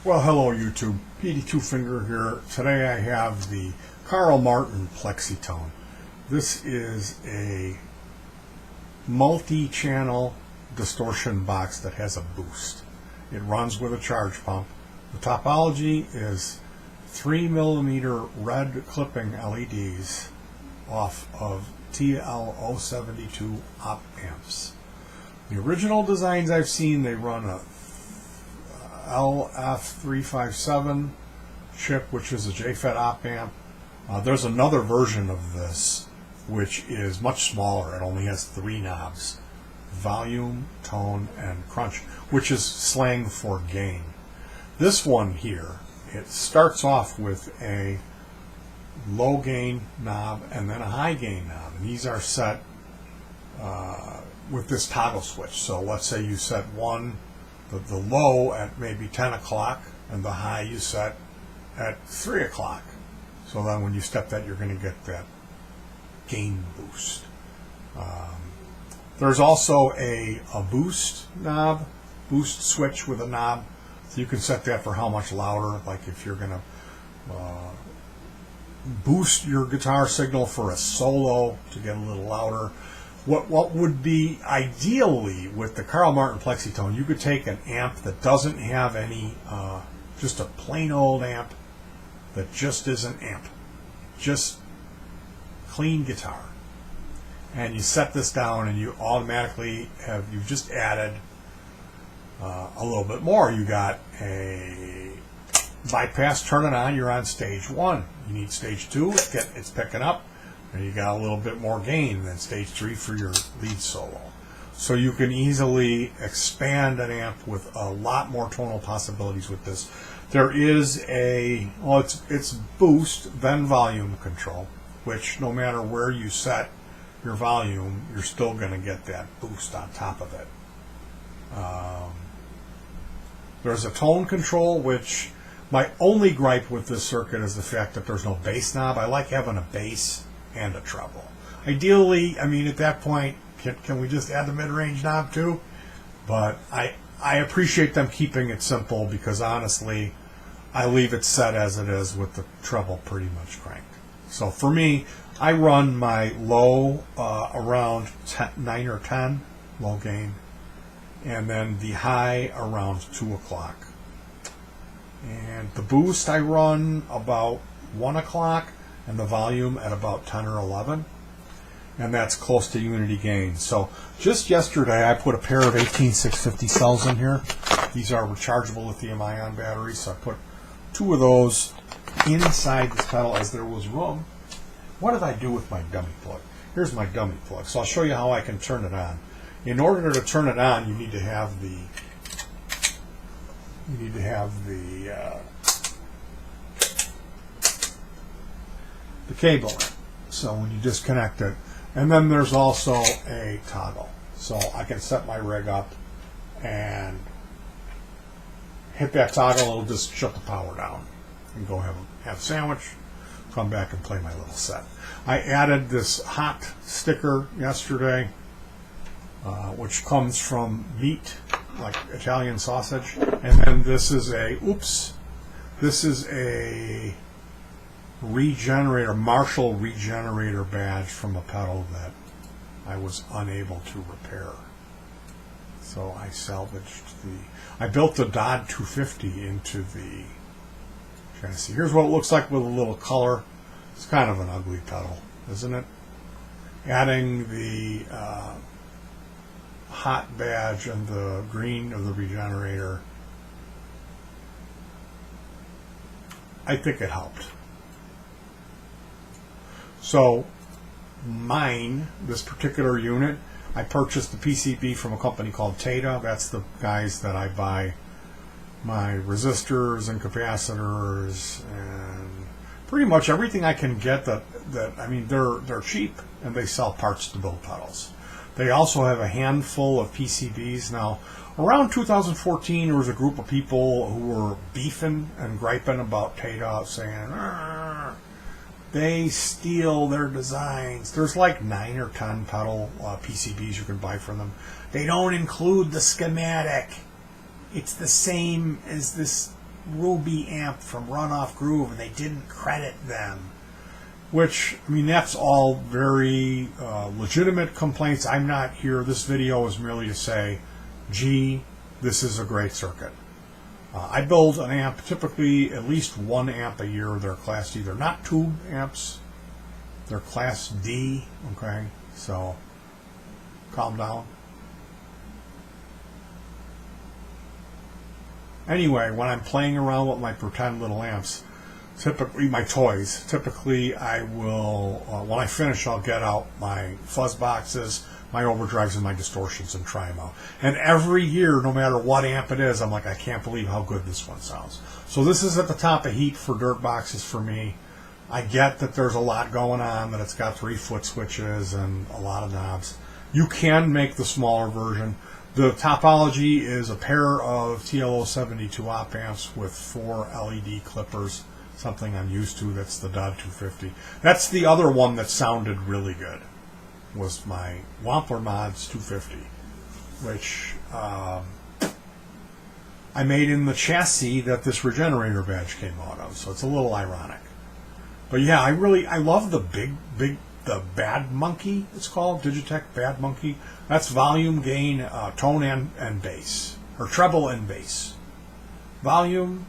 Well, hello YouTube, petey twofinger here. Today I have the Carl Martin PLEXITONE. This is a multi-channel distortion box that has a boost. It runs with a charge pump. The topology is 3mm red clipping LEDs off of TL072 op amps. The original designs I've seen, they run a LF357 chip, which is a JFET op amp. There's another version of this which is much smaller. It only has 3 knobs: volume, tone, and crunch, which is slang for gain. This one here, it starts off with a low gain knob and then a high gain knob, and these are set with this toggle switch. So let's say you set the low at maybe 10 o'clock and the high you set at 3 o'clock. So then when you step that, you're going to get that gain boost. There's also a boost knob, boost switch with a knob. So you can set that for how much louder, like if you're going to boost your guitar signal for a solo to get a little louder. What would be ideally with the Carl Martin PLEXITONE, you could take an amp that doesn't have any, just a plain old amp that just is an amp, just clean guitar, and you set this down and you automatically you've just added a little bit more. You got a bypass, turn it on, you're on stage 1. You need stage 2, it's picking up. And you got a little bit more gain than stage 3 for your lead solo. So you can easily expand an amp with a lot more tonal possibilities with this. There is it's boost, then volume control, which no matter where you set your volume, you're still going to get that boost on top of it. There's a tone control, which my only gripe with this circuit is the fact that there's no bass knob. I like having a bass and a treble. Ideally, I mean, at that point, can we just add the mid-range knob too? But I appreciate them keeping it simple, because honestly, I leave it set as it is with the treble pretty much cranked. So for me, I run my low around 9 or 10, low gain, and then the high around 2 o'clock. And the boost I run about 1 o'clock, and the volume at about 10 or 11, and that's close to unity gain. So just yesterday I put a pair of 18650 cells in here. These are rechargeable lithium-ion batteries, so I put 2 of those inside this pedal as there was room. What did I do with my dummy plug? Here's my dummy plug, so I'll show you how I can turn it on. In order to turn it on, you need to have the cable in. So when you disconnect it, and then there's also a toggle, so I can set my rig up and hit that toggle. It'll just shut the power down and go have a sandwich, come back and play my little set. I added this hot sticker yesterday, which comes from meat, like Italian sausage, and then this is a Marshall regenerator badge from a pedal that I was unable to repair. So I salvaged I built the Dodd 250 into the chassis. Here's what it looks like with a little color. It's kind of an ugly pedal, isn't it? Adding the hot badge and the green of the regenerator, I think it helped. So this particular unit, I purchased the PCB from a company called TAYDA. That's the guys that I buy my resistors and capacitors and pretty much everything I can get I mean, they're cheap, and they sell parts to build pedals. They also have a handful of PCBs. Now, around 2014, there was a group of people who were beefing and griping about TAYDA, saying, they steal their designs. There's like 9 or 10 pedal PCBs you can buy from them. They don't include the schematic. It's the same as this Ruby amp from Runoff Groove and they didn't credit them. Which, I mean, that's all very legitimate complaints. I'm not here. This video is merely to say, gee, this is a great circuit. I build an amp, typically at least 1 amp a year. They're Class D. They're not tube amps. They're Class D, okay? So, calm down. Anyway, when I'm playing around with my pretend little amps, typically my toys, typically I will, when I finish, I'll get out my fuzz boxes, my overdrives, and my distortions and try them out. And every year, no matter what amp it is, I'm like, I can't believe how good this one sounds. So this is at the top of heat for dirt boxes for me. I get that there's a lot going on, that it's got 3 foot switches and a lot of knobs. You can make the smaller version. The topology is a pair of TLO72 op amps with 4 LED clippers, something I'm used to. That's the DOD 250. That's the other one that sounded really good, was my Wampler Mods 250, which I made in the chassis that this regenerator badge came out of, so it's a little ironic. But yeah, I love the Bad Monkey, it's called, Digitech Bad Monkey. That's volume, gain, tone, and bass, or treble and bass. Volume,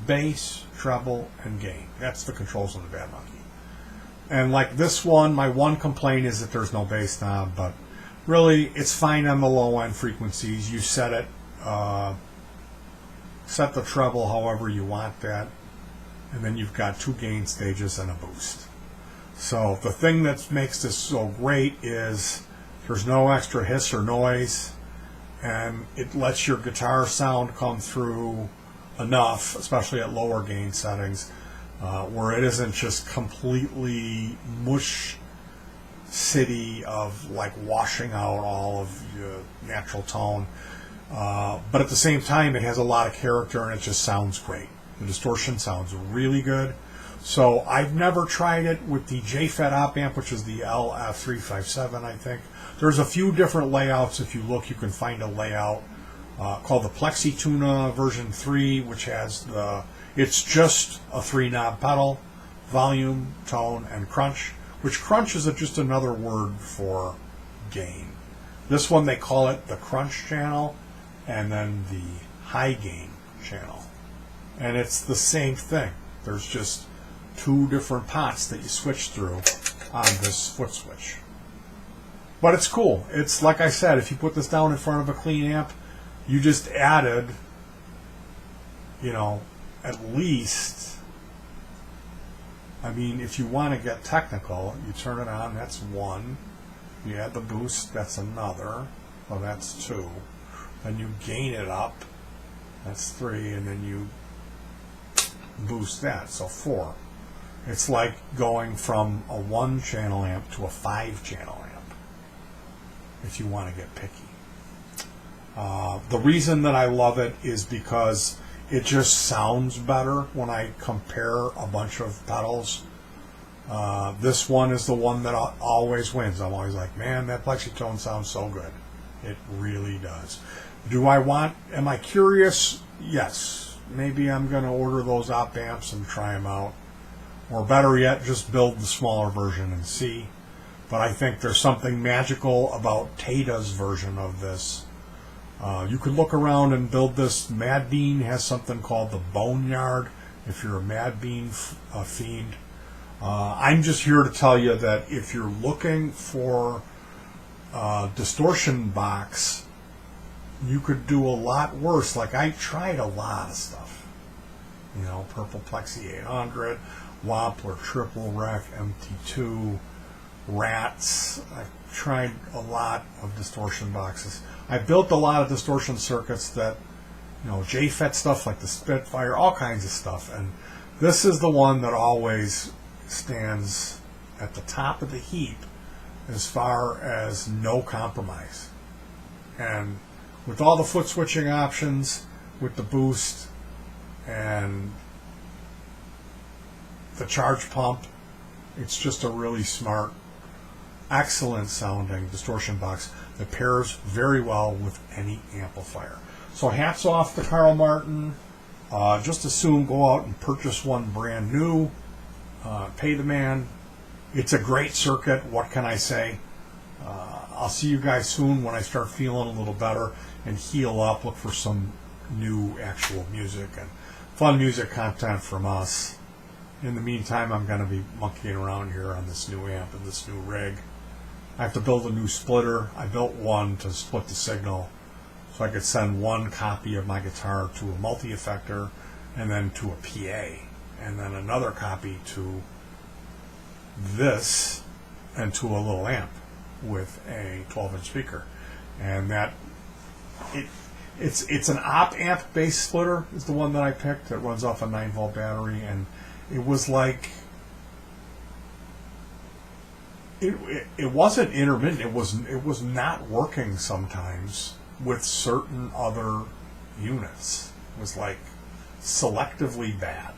bass, treble, and gain. That's the controls on the Bad Monkey. And like this one, my one complaint is that there's no bass knob, but really it's fine on the low end frequencies. You set it, set the treble however you want that, and then you've got 2 gain stages and a boost. So the thing that makes this so great is there's no extra hiss or noise, and it lets your guitar sound come through enough, especially at lower gain settings, where it isn't just completely mush city of like washing out all of your natural tone. But at the same time, it has a lot of character and it just sounds great. The distortion sounds really good. So I've never tried it with the JFET op amp, which is the LF357, I think. There's a few different layouts. If you look, you can find a layout called the PLEXITONE version 3, which has it's just a 3-knob pedal, volume, tone, and crunch, which crunch is just another word for gain. This one, they call it the crunch channel, and then the high gain channel. And it's the same thing. There's just 2 different pots that you switch through on this foot switch. But it's cool. It's like I said, if you put this down in front of a clean amp, you just added, you know, at least, I mean, if you want to get technical, you turn it on, that's 1. You add the boost, that's another. Well, that's 2. Then you gain it up, that's 3, and then you boost that, so 4. It's like going from a 1-channel amp to a 5-channel amp, if you want to get picky. The reason that I love it is because it just sounds better when I compare a bunch of pedals. This one is the one that always wins. I'm always like, man, that PLEXITONE sounds so good. It really does. Am I curious? Yes. Maybe I'm going to order those op amps and try them out. Or better yet, just build the smaller version and see. But I think there's something magical about TAYDA's version of this. You could look around and build this. Mad Bean has something called the Boneyard, if you're a Mad Bean fiend. I'm just here to tell you that if you're looking for a distortion box, you could do a lot worse. Like, I tried a lot of stuff. You know, Purple Plexi 800, Wampler Triple Rec, MT2, Rats. I tried a lot of distortion boxes. I built a lot of distortion circuits that, you know, JFET stuff like the Spitfire, all kinds of stuff. And this is the one that always stands at the top of the heap as far as no compromise. And with all the foot switching options, with the boost and the charge pump, it's just a really smart, excellent sounding distortion box that pairs very well with any amplifier. So hats off to Carl Martin. Just as soon go out and purchase one brand new. Pay the man. It's a great circuit. What can I say? I'll see you guys soon when I start feeling a little better and heal up. Look for some new actual music and fun music content from us. In the meantime, I'm going to be monkeying around here on this new amp and this new rig. I have to build a new splitter. I built one to split the signal so I could send one copy of my guitar to a multi-effector and then to a PA, and then another copy to this and to a little amp with a 12-inch speaker. And that it's an op amp based splitter is the one that I picked. It runs off a 9-volt battery, and it was like it wasn't intermittent. It was not working sometimes with certain other units. It was like selectively bad.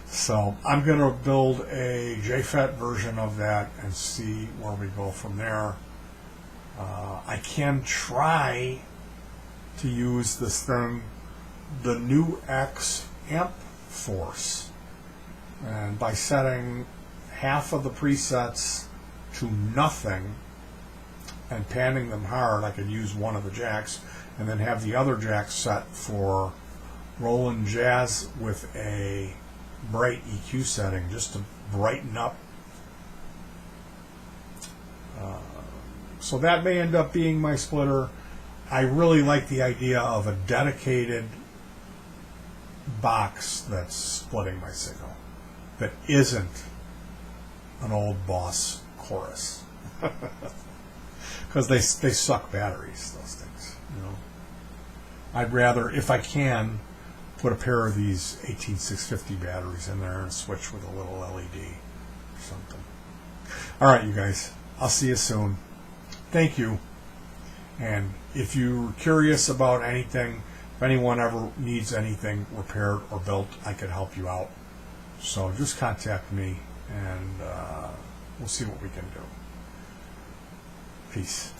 So I'm going to build a JFET version of that and see where we go from there. I can try to use this thing, the new X amp force, and by setting half of the presets to nothing and panning them hard, I could use one of the jacks and then have the other jack set for Roland Jazz with a bright EQ setting just to brighten up. So that may end up being my splitter. I really like the idea of a dedicated box that's splitting my signal that isn't an old Boss chorus. Because they suck batteries, those things. You know, I'd rather, if I can, put a pair of these 18650 batteries in there and switch with a little LED or something. All right, you guys, I'll see you soon. Thank you. And if you're curious about anything, if anyone ever needs anything repaired or built, I could help you out. So just contact me, and we'll see what we can do. Peace.